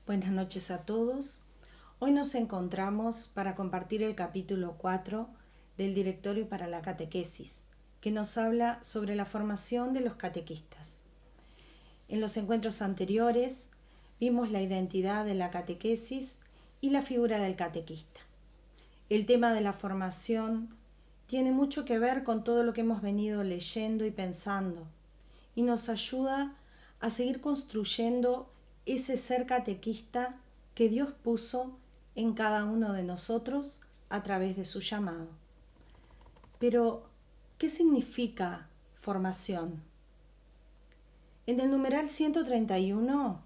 Buenas noches a todos. Hoy nos encontramos para compartir el capítulo 4 del Directorio para la Catequesis, que nos habla sobre la formación de los catequistas. En los encuentros anteriores vimos la identidad de la catequesis y la figura del catequista. El tema de la formación tiene mucho que ver con todo lo que hemos venido leyendo y pensando, y nos ayuda a seguir construyendo ese ser catequista que Dios puso en cada uno de nosotros a través de su llamado. Pero, ¿qué significa formación? En el numeral 131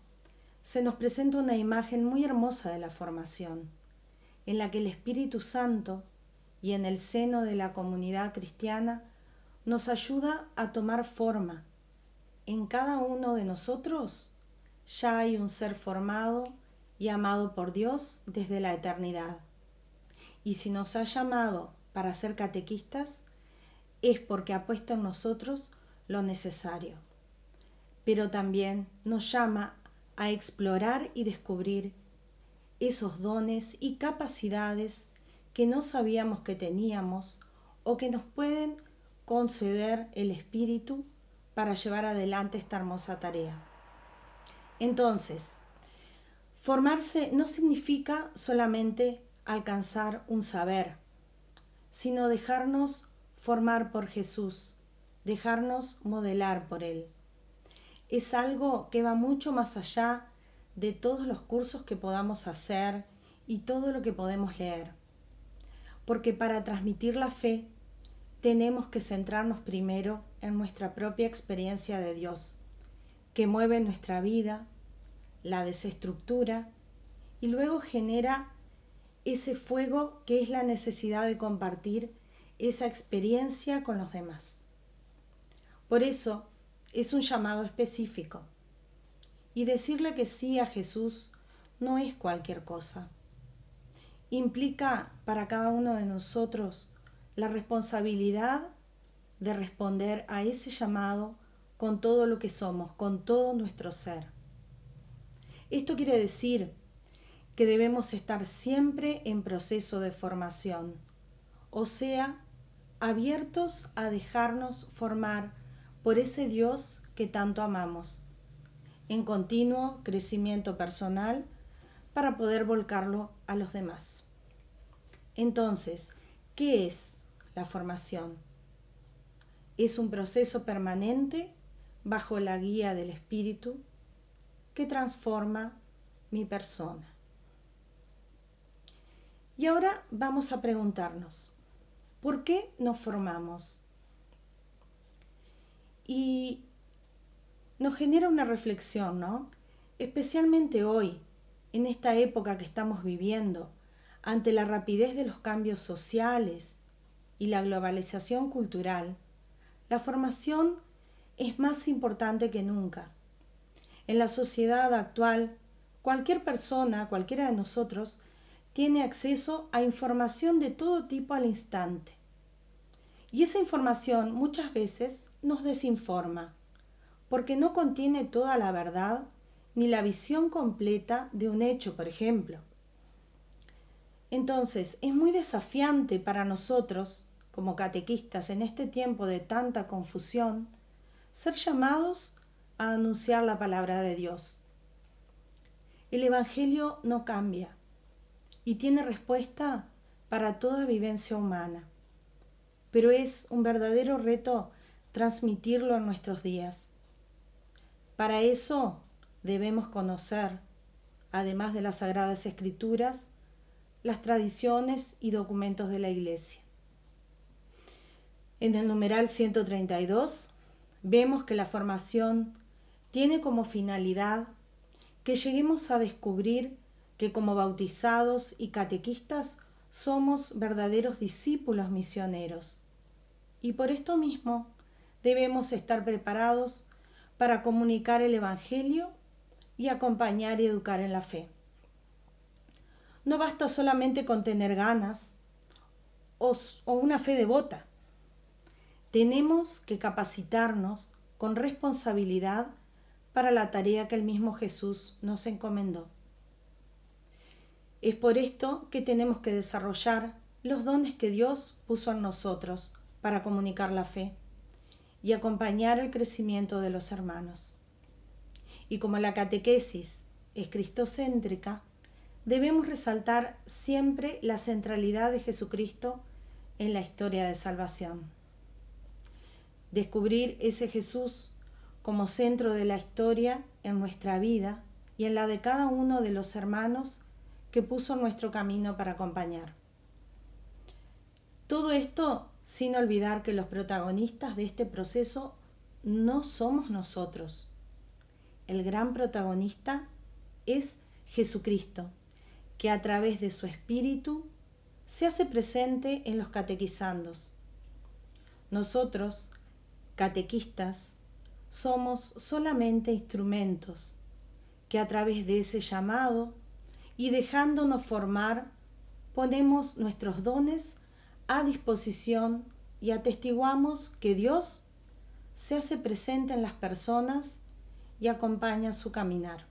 se nos presenta una imagen muy hermosa de la formación, en la que el Espíritu Santo y en el seno de la comunidad cristiana nos ayuda a tomar forma. En cada uno de nosotros ya hay un ser formado y amado por Dios desde la eternidad. Y si nos ha llamado para ser catequistas, es porque ha puesto en nosotros lo necesario. Pero también nos llama a explorar y descubrir esos dones y capacidades que no sabíamos que teníamos o que nos pueden conceder el Espíritu para llevar adelante esta hermosa tarea. Entonces, formarse no significa solamente alcanzar un saber, sino dejarnos formar por Jesús, dejarnos modelar por Él. Es algo que va mucho más allá de todos los cursos que podamos hacer y todo lo que podemos leer. Porque para transmitir la fe tenemos que centrarnos primero en nuestra propia experiencia de Dios, que mueve nuestra vida, la desestructura y luego genera ese fuego que es la necesidad de compartir esa experiencia con los demás. Por eso es un llamado específico. Y decirle que sí a Jesús no es cualquier cosa. Implica para cada uno de nosotros la responsabilidad de responder a ese llamado con todo lo que somos, con todo nuestro ser. Esto quiere decir que debemos estar siempre en proceso de formación, o sea, abiertos a dejarnos formar por ese Dios que tanto amamos, en continuo crecimiento personal para poder volcarlo a los demás. Entonces, ¿qué es la formación? Es un proceso permanente bajo la guía del Espíritu que transforma mi persona. Y ahora vamos a preguntarnos, ¿por qué nos formamos? Y nos genera una reflexión, ¿no? Especialmente hoy, en esta época que estamos viviendo, ante la rapidez de los cambios sociales y la globalización cultural, la formación es más importante que nunca. En la sociedad actual, cualquier persona, cualquiera de nosotros, tiene acceso a información de todo tipo al instante. Y esa información muchas veces nos desinforma, porque no contiene toda la verdad ni la visión completa de un hecho, por ejemplo. Entonces, es muy desafiante para nosotros, como catequistas en este tiempo de tanta confusión, ser llamados a anunciar la palabra de Dios. El Evangelio no cambia y tiene respuesta para toda vivencia humana, pero es un verdadero reto transmitirlo en nuestros días. Para eso debemos conocer, además de las Sagradas Escrituras, las tradiciones y documentos de la Iglesia. En el numeral 132 vemos que la formación tiene como finalidad que lleguemos a descubrir que como bautizados y catequistas somos verdaderos discípulos misioneros. Y por esto mismo debemos estar preparados para comunicar el Evangelio y acompañar y educar en la fe. No basta solamente con tener ganas o una fe devota. Tenemos que capacitarnos con responsabilidad para la tarea que el mismo Jesús nos encomendó. Es por esto que tenemos que desarrollar los dones que Dios puso en nosotros para comunicar la fe y acompañar el crecimiento de los hermanos. Y como la catequesis es cristocéntrica, debemos resaltar siempre la centralidad de Jesucristo en la historia de salvación. Descubrir ese Jesús como centro de la historia en nuestra vida y en la de cada uno de los hermanos que puso nuestro camino para acompañar. Todo esto sin olvidar que los protagonistas de este proceso no somos nosotros. El gran protagonista es Jesucristo, que a través de su Espíritu se hace presente en los catequizandos. Nosotros, catequistas, somos solamente instrumentos que a través de ese llamado y dejándonos formar, ponemos nuestros dones a disposición y atestiguamos que Dios se hace presente en las personas y acompaña su caminar.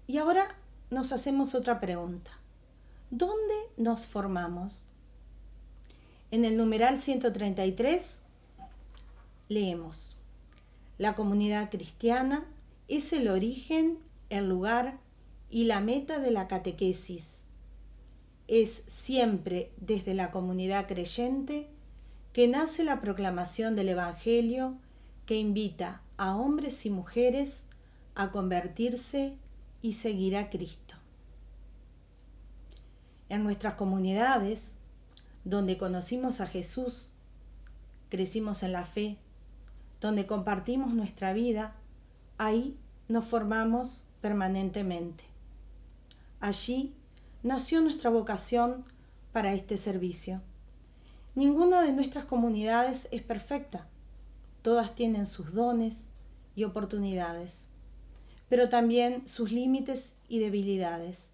Y ahora nos hacemos otra pregunta. ¿Dónde nos formamos? En el numeral 133 leemos: la comunidad cristiana es el origen, el lugar y la meta de la catequesis. Es siempre desde la comunidad creyente que nace la proclamación del Evangelio que invita a hombres y mujeres a convertirse y seguir a Cristo. En nuestras comunidades, donde conocimos a Jesús, crecimos en la fe, donde compartimos nuestra vida, ahí nos formamos permanentemente. Allí nació nuestra vocación para este servicio. Ninguna de nuestras comunidades es perfecta. Todas tienen sus dones y oportunidades, pero también sus límites y debilidades.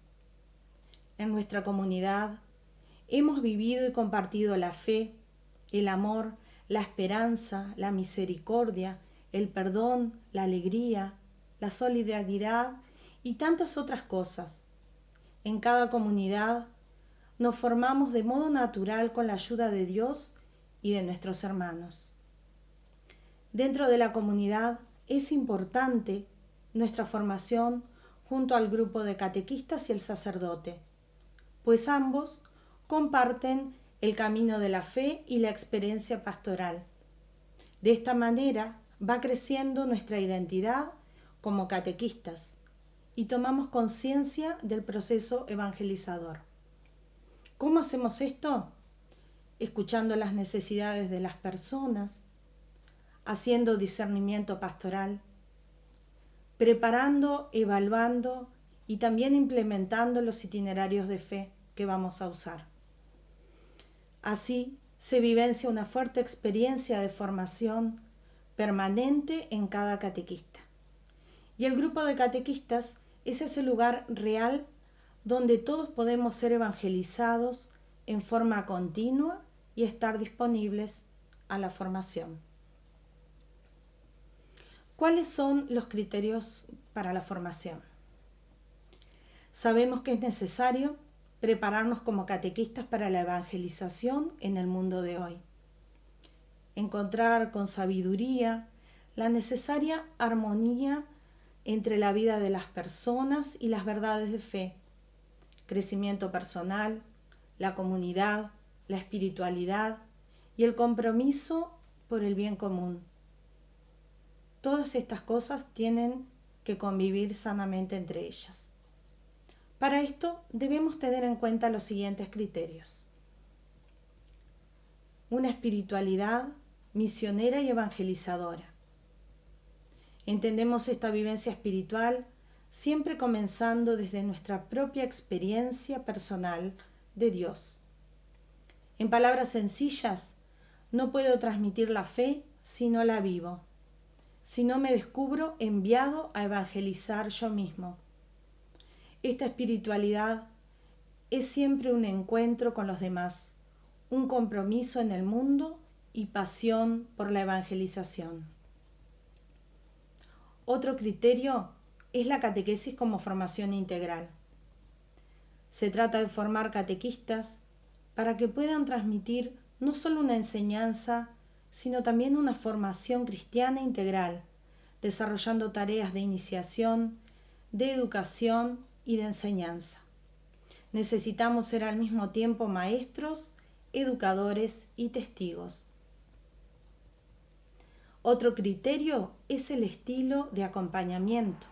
En nuestra comunidad hemos vivido y compartido la fe, el amor, la esperanza, la misericordia, el perdón, la alegría, la solidaridad y tantas otras cosas. En cada comunidad nos formamos de modo natural con la ayuda de Dios y de nuestros hermanos. Dentro de la comunidad es importante nuestra formación junto al grupo de catequistas y el sacerdote, pues ambos comparten el camino de la fe y la experiencia pastoral. De esta manera va creciendo nuestra identidad como catequistas y tomamos conciencia del proceso evangelizador. ¿Cómo hacemos esto? Escuchando las necesidades de las personas, haciendo discernimiento pastoral, preparando, evaluando y también implementando los itinerarios de fe que vamos a usar. Así se vivencia una fuerte experiencia de formación permanente en cada catequista. Y el grupo de catequistas es ese lugar real donde todos podemos ser evangelizados en forma continua y estar disponibles a la formación. ¿Cuáles son los criterios para la formación? Sabemos que es necesario prepararnos como catequistas para la evangelización en el mundo de hoy. Encontrar con sabiduría la necesaria armonía entre la vida de las personas y las verdades de fe, crecimiento personal, la comunidad, la espiritualidad y el compromiso por el bien común. Todas estas cosas tienen que convivir sanamente entre ellas. Para esto debemos tener en cuenta los siguientes criterios. Una espiritualidad misionera y evangelizadora. Entendemos esta vivencia espiritual siempre comenzando desde nuestra propia experiencia personal de Dios. En palabras sencillas, no puedo transmitir la fe si no la vivo, si no me descubro enviado a evangelizar yo mismo. Esta espiritualidad es siempre un encuentro con los demás, un compromiso en el mundo y pasión por la evangelización. Otro criterio es la catequesis como formación integral. Se trata de formar catequistas para que puedan transmitir no solo una enseñanza, sino también una formación cristiana integral, desarrollando tareas de iniciación, de educación y de enseñanza. Necesitamos ser al mismo tiempo maestros, educadores y testigos. Otro criterio es el estilo de acompañamiento.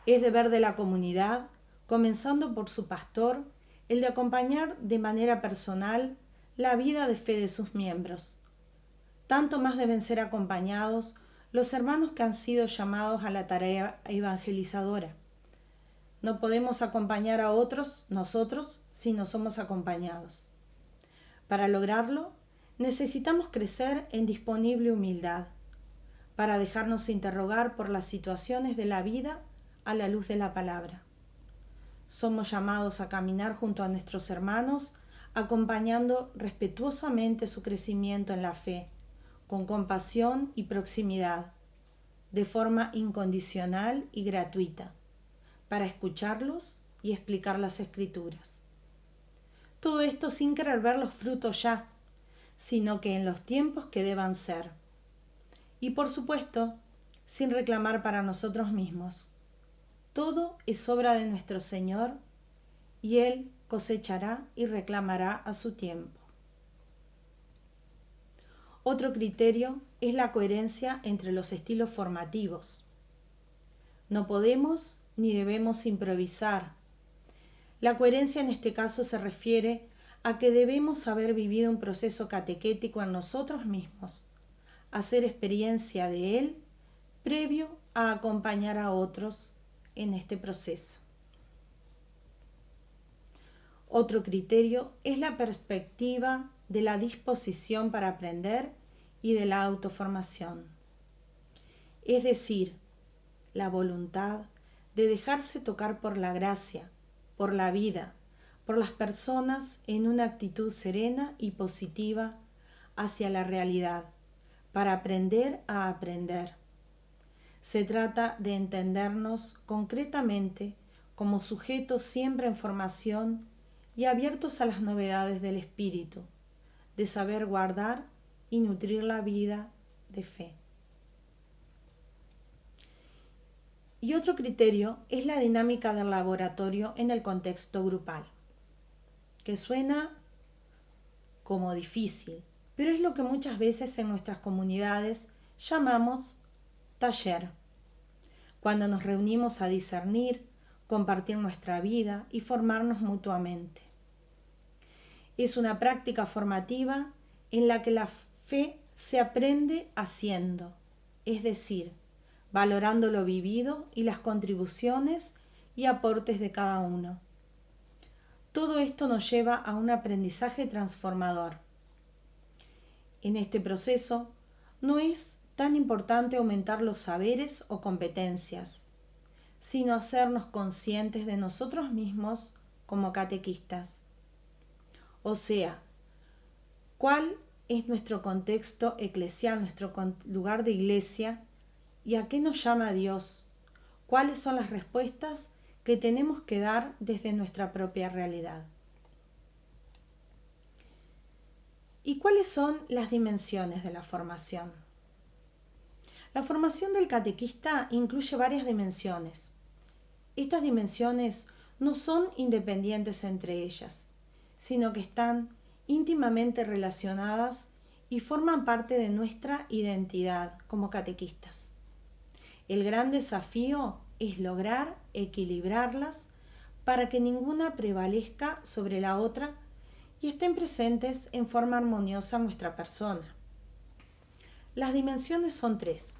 Es deber de la comunidad, comenzando por su pastor, el de acompañar de manera personal la vida de fe de sus miembros. Tanto más deben ser acompañados los hermanos que han sido llamados a la tarea evangelizadora. No podemos acompañar a otros, nosotros, si no somos acompañados. Para lograrlo, necesitamos crecer en disponible humildad, para dejarnos interrogar por las situaciones de la vida a la luz de la palabra. Somos llamados a caminar junto a nuestros hermanos, acompañando respetuosamente su crecimiento en la fe, con compasión y proximidad, de forma incondicional y gratuita, para escucharlos y explicar las Escrituras. Todo esto sin querer ver los frutos ya, sino que en los tiempos que deban ser. Y por supuesto, sin reclamar para nosotros mismos. Todo es obra de nuestro Señor, y Él cosechará y reclamará a su tiempo. Otro criterio es la coherencia entre los estilos formativos. No podemos ni debemos improvisar. La coherencia en este caso se refiere a que debemos haber vivido un proceso catequético en nosotros mismos, hacer experiencia de él previo a acompañar a otros en este proceso. Otro criterio es la perspectiva de la disposición para aprender y de la autoformación. Es decir, la voluntad de dejarse tocar por la gracia, por la vida, por las personas en una actitud serena y positiva hacia la realidad, para aprender a aprender. Se trata de entendernos concretamente como sujetos siempre en formación y abiertos a las novedades del espíritu, de saber guardar y nutrir la vida de fe. Y otro criterio es la dinámica del laboratorio en el contexto grupal, que suena como difícil, pero es lo que muchas veces en nuestras comunidades llamamos taller, cuando nos reunimos a discernir, compartir nuestra vida y formarnos mutuamente. Es una práctica formativa en la que la fe se aprende haciendo, es decir, valorando lo vivido y las contribuciones y aportes de cada uno. Todo esto nos lleva a un aprendizaje transformador. En este proceso no es tan importante aumentar los saberes o competencias, sino hacernos conscientes de nosotros mismos como catequistas. O sea, ¿cuál es nuestro contexto eclesial, nuestro lugar de iglesia? ¿Y a qué nos llama Dios? ¿Cuáles son las respuestas que tenemos que dar desde nuestra propia realidad? ¿Y cuáles son las dimensiones de la formación? La formación del catequista incluye varias dimensiones. Estas dimensiones no son independientes entre ellas, sino que están íntimamente relacionadas y forman parte de nuestra identidad como catequistas. El gran desafío es lograr equilibrarlas para que ninguna prevalezca sobre la otra y estén presentes en forma armoniosa en nuestra persona. Las dimensiones son 3.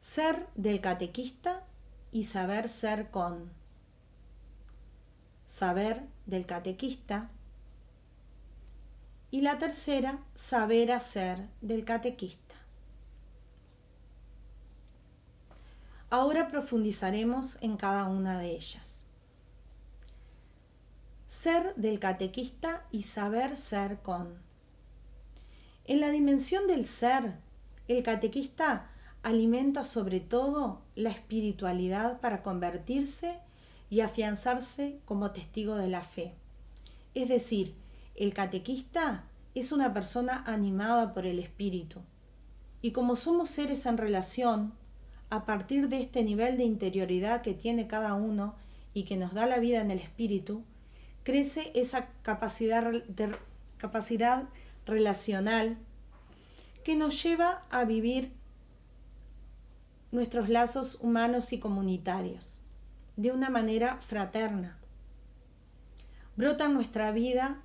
Ser del catequista y saber ser con. Saber del catequista. Y la tercera, saber hacer del catequista. Ahora profundizaremos en cada una de ellas. Ser del catequista y saber ser con. En la dimensión del ser, el catequista alimenta sobre todo la espiritualidad para convertirse y afianzarse como testigo de la fe. Es decir, el catequista es una persona animada por el Espíritu. Y como somos seres en relación, a partir de este nivel de interioridad que tiene cada uno y que nos da la vida en el Espíritu, crece esa capacidad relacional que nos lleva a vivir nuestros lazos humanos y comunitarios de una manera fraterna. Brota en nuestra vida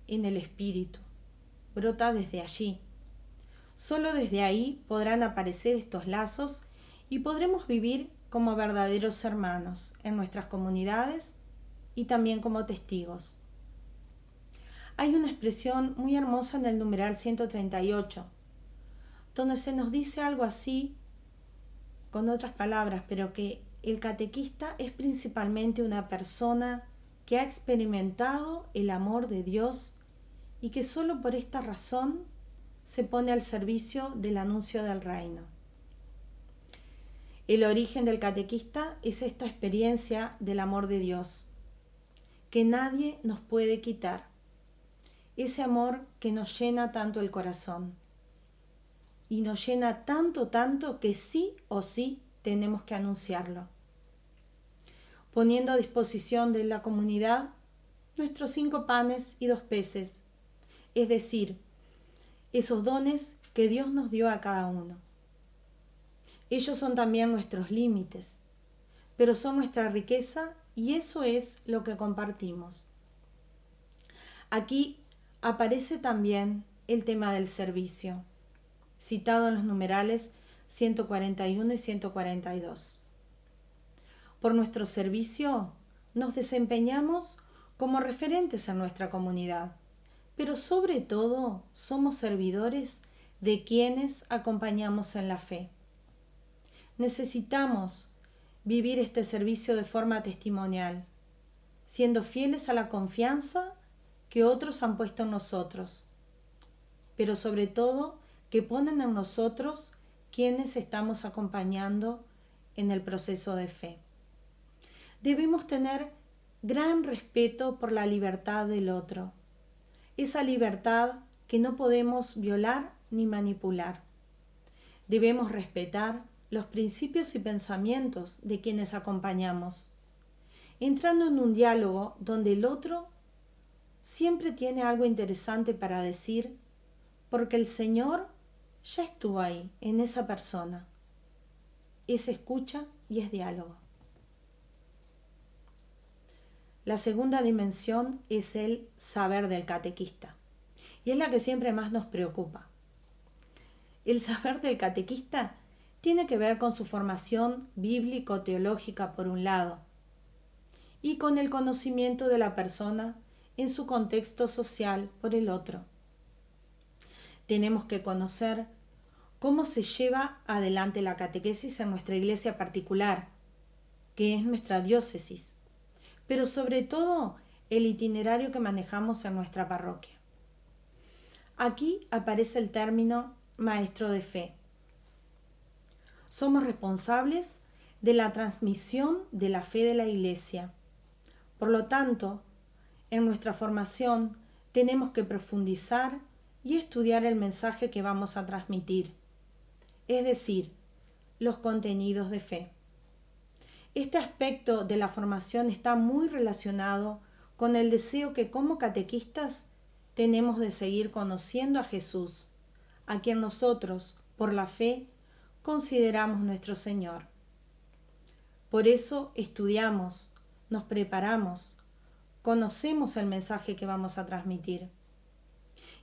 en el Espíritu, brota desde allí. Solo desde ahí podrán aparecer estos lazos y podremos vivir como verdaderos hermanos en nuestras comunidades y también como testigos. Hay una expresión muy hermosa en el numeral 138, donde se nos dice algo así, con otras palabras, pero que el catequista es principalmente una persona que ha experimentado el amor de Dios y que solo por esta razón se pone al servicio del anuncio del reino. El origen del catequista es esta experiencia del amor de Dios, que nadie nos puede quitar. Ese amor que nos llena tanto el corazón. Y nos llena tanto que sí o sí tenemos que anunciarlo. Poniendo a disposición de la comunidad nuestros 5 panes y 2 peces, es decir, esos dones que Dios nos dio a cada uno. Ellos son también nuestros límites, pero son nuestra riqueza y eso es lo que compartimos. Aquí aparece también el tema del servicio, citado en los numerales 141 y 142. Por nuestro servicio nos desempeñamos como referentes en nuestra comunidad, pero sobre todo somos servidores de quienes acompañamos en la fe. Necesitamos vivir este servicio de forma testimonial, siendo fieles a la confianza que otros han puesto en nosotros, pero sobre todo que ponen en nosotros quienes estamos acompañando en el proceso de fe. Debemos tener gran respeto por la libertad del otro, esa libertad que no podemos violar ni manipular. Debemos respetar los principios y pensamientos de quienes acompañamos, entrando en un diálogo donde el otro siempre tiene algo interesante para decir, porque el Señor ya estuvo ahí, en esa persona. Es escucha y es diálogo. La segunda dimensión es el saber del catequista, y es la que siempre más nos preocupa. El saber del catequista tiene que ver con su formación bíblico-teológica por un lado, y con el conocimiento de la persona en su contexto social por el otro. Tenemos que conocer cómo se lleva adelante la catequesis en nuestra iglesia particular, que es nuestra diócesis, pero sobre todo el itinerario que manejamos en nuestra parroquia. Aquí aparece el término maestro de fe. Somos responsables de la transmisión de la fe de la iglesia. Por lo tanto, en nuestra formación tenemos que profundizar y estudiar el mensaje que vamos a transmitir, es decir, los contenidos de fe. Este aspecto de la formación está muy relacionado con el deseo que como catequistas tenemos de seguir conociendo a Jesús, a quien nosotros, por la fe, consideramos nuestro Señor. Por eso estudiamos, nos preparamos, conocemos el mensaje que vamos a transmitir.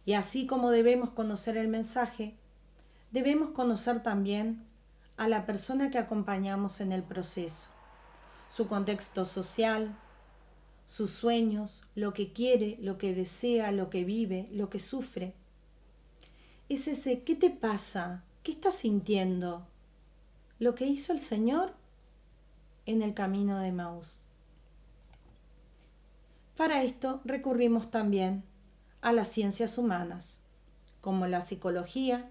Y así como debemos conocer el mensaje, debemos conocer también a la persona que acompañamos en el proceso, su contexto social, sus sueños, lo que quiere, lo que desea, lo que vive, lo que sufre. Es ese ¿qué te pasa? ¿Qué estás sintiendo? Lo que hizo el Señor en el camino de Emaús. Para esto recurrimos también a las ciencias humanas, como la psicología,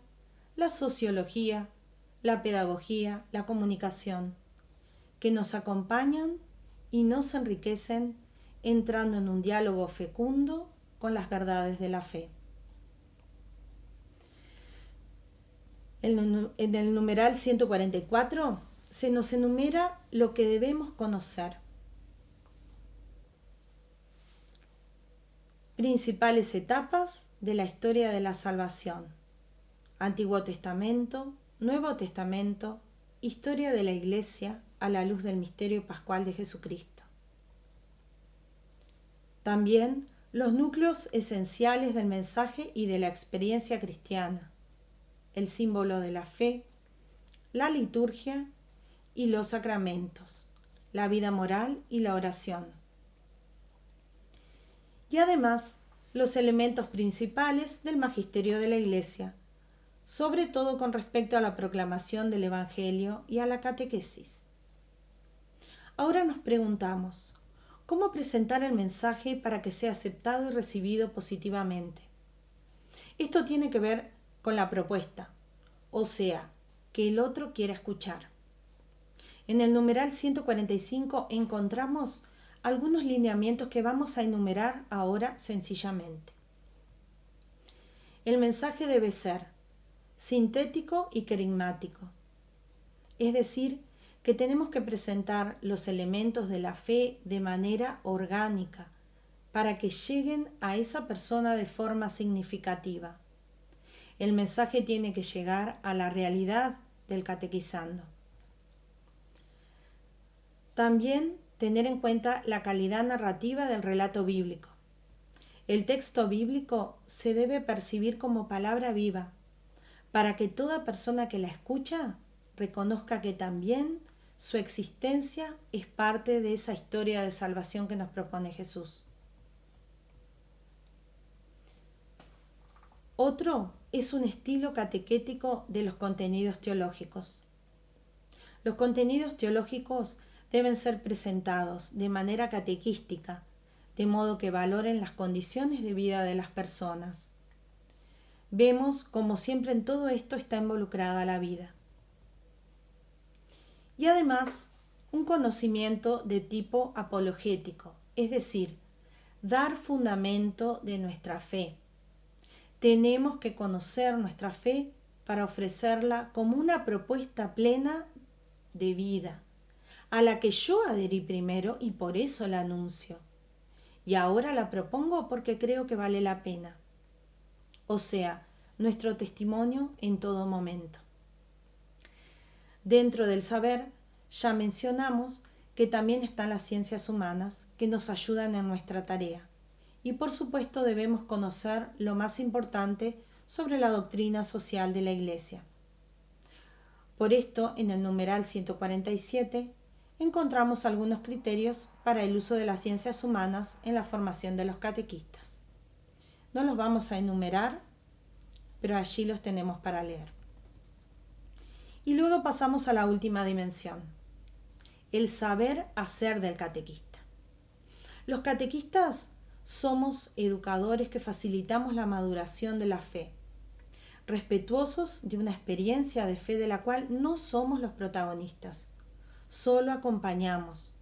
la sociología, la pedagogía, la comunicación, que nos acompañan y nos enriquecen entrando en un diálogo fecundo con las verdades de la fe. En el numeral 144 se nos enumera lo que debemos conocer. Principales etapas de la historia de la salvación. Antiguo Testamento, Nuevo Testamento, historia de la Iglesia a la luz del misterio pascual de Jesucristo. También los núcleos esenciales del mensaje y de la experiencia cristiana, el símbolo de la fe, la liturgia y los sacramentos, la vida moral y la oración. Y además, los elementos principales del magisterio de la Iglesia, sobre todo con respecto a la proclamación del Evangelio y a la catequesis. Ahora nos preguntamos, ¿cómo presentar el mensaje para que sea aceptado y recibido positivamente? Esto tiene que ver con la propuesta, o sea, que el otro quiera escuchar. En el numeral 145 encontramos algunos lineamientos que vamos a enumerar ahora sencillamente. El mensaje debe ser sintético y querigmático, es decir, que tenemos que presentar los elementos de la fe de manera orgánica para que lleguen a esa persona de forma significativa. El mensaje tiene que llegar a la realidad del catequizando. También tener en cuenta la calidad narrativa del relato bíblico. El texto bíblico se debe percibir como palabra viva, para que toda persona que la escucha reconozca que también su existencia es parte de esa historia de salvación que nos propone Jesús. Otro es un estilo catequético de los contenidos teológicos. Los contenidos teológicos deben ser presentados de manera catequística, de modo que valoren las condiciones de vida de las personas. Vemos como siempre en todo esto está involucrada la vida. Y además, un conocimiento de tipo apologético, es decir, dar fundamento de nuestra fe. Tenemos que conocer nuestra fe para ofrecerla como una propuesta plena de vida, a la que yo adherí primero y por eso la anuncio. Y ahora la propongo porque creo que vale la pena. O sea, nuestro testimonio en todo momento. Dentro del saber, ya mencionamos que también están las ciencias humanas que nos ayudan en nuestra tarea. Y por supuesto debemos conocer lo más importante sobre la doctrina social de la Iglesia. Por esto, en el numeral 147, encontramos algunos criterios para el uso de las ciencias humanas en la formación de los catequistas. No los vamos a enumerar, pero allí los tenemos para leer. Y luego pasamos a la última dimensión, el saber hacer del catequista. Los catequistas somos educadores que facilitamos la maduración de la fe, respetuosos de una experiencia de fe de la cual no somos los protagonistas, solo acompañamos.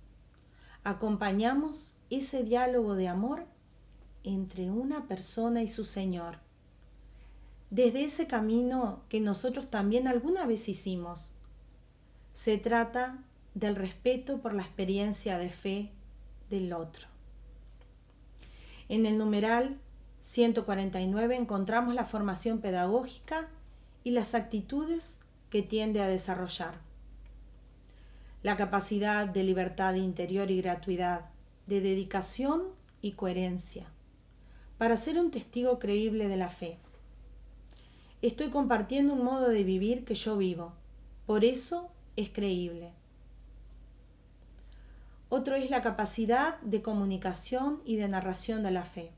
Acompañamos ese diálogo de amor entre una persona y su Señor. Desde ese camino que nosotros también alguna vez hicimos, se trata del respeto por la experiencia de fe del otro. En el numeral 149 encontramos la formación pedagógica y las actitudes que tiende a desarrollar. La capacidad de libertad interior y gratuidad, de dedicación y coherencia, para ser un testigo creíble de la fe. Estoy compartiendo un modo de vivir que yo vivo, por eso es creíble. Otro es la capacidad de comunicación y de narración de la fe,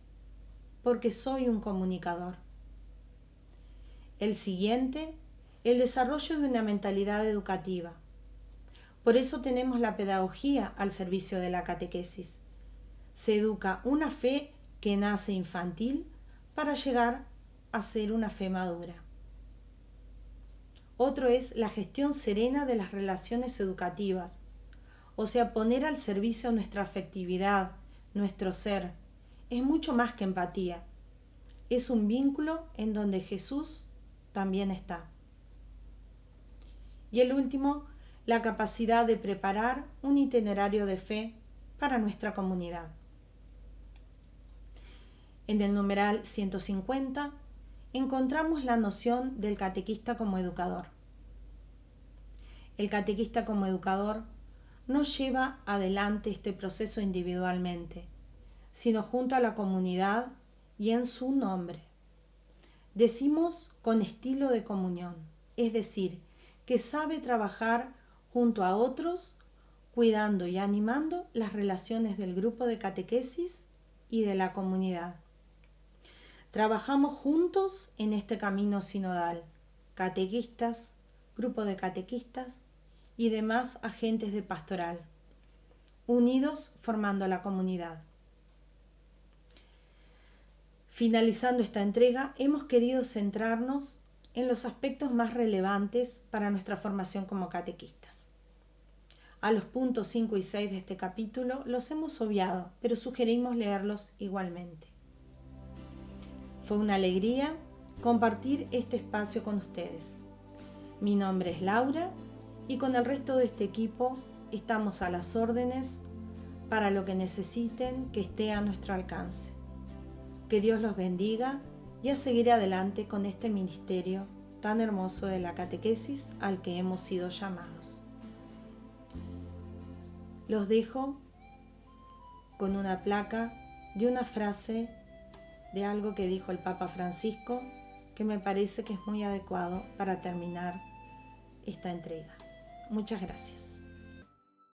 porque soy un comunicador. El siguiente, el desarrollo de una mentalidad educativa. Por eso tenemos la pedagogía al servicio de la catequesis. Se educa una fe que nace infantil para llegar a ser una fe madura. Otro es la gestión serena de las relaciones educativas, o sea, poner al servicio nuestra afectividad, nuestro ser. Es mucho más que empatía. Es un vínculo en donde Jesús también está. Y el último, la capacidad de preparar un itinerario de fe para nuestra comunidad. En el numeral 150 encontramos la noción del catequista como educador. El catequista como educador no lleva adelante este proceso individualmente, sino junto a la comunidad y en su nombre. Decimos con estilo de comunión, es decir, que sabe trabajar junto a otros, cuidando y animando las relaciones del grupo de catequesis y de la comunidad. Trabajamos juntos en este camino sinodal, catequistas, grupo de catequistas y demás agentes de pastoral, unidos formando la comunidad. Finalizando esta entrega, hemos querido centrarnos en los aspectos más relevantes para nuestra formación como catequistas. A los puntos 5 y 6 de este capítulo los hemos obviado, pero sugerimos leerlos igualmente. Fue una alegría compartir este espacio con ustedes. Mi nombre es Laura y con el resto de este equipo estamos a las órdenes para lo que necesiten que esté a nuestro alcance. Que Dios los bendiga y a seguir adelante con este ministerio tan hermoso de la catequesis al que hemos sido llamados. Los dejo con una placa de una frase de algo que dijo el Papa Francisco que me parece que es muy adecuado para terminar esta entrega. Muchas gracias.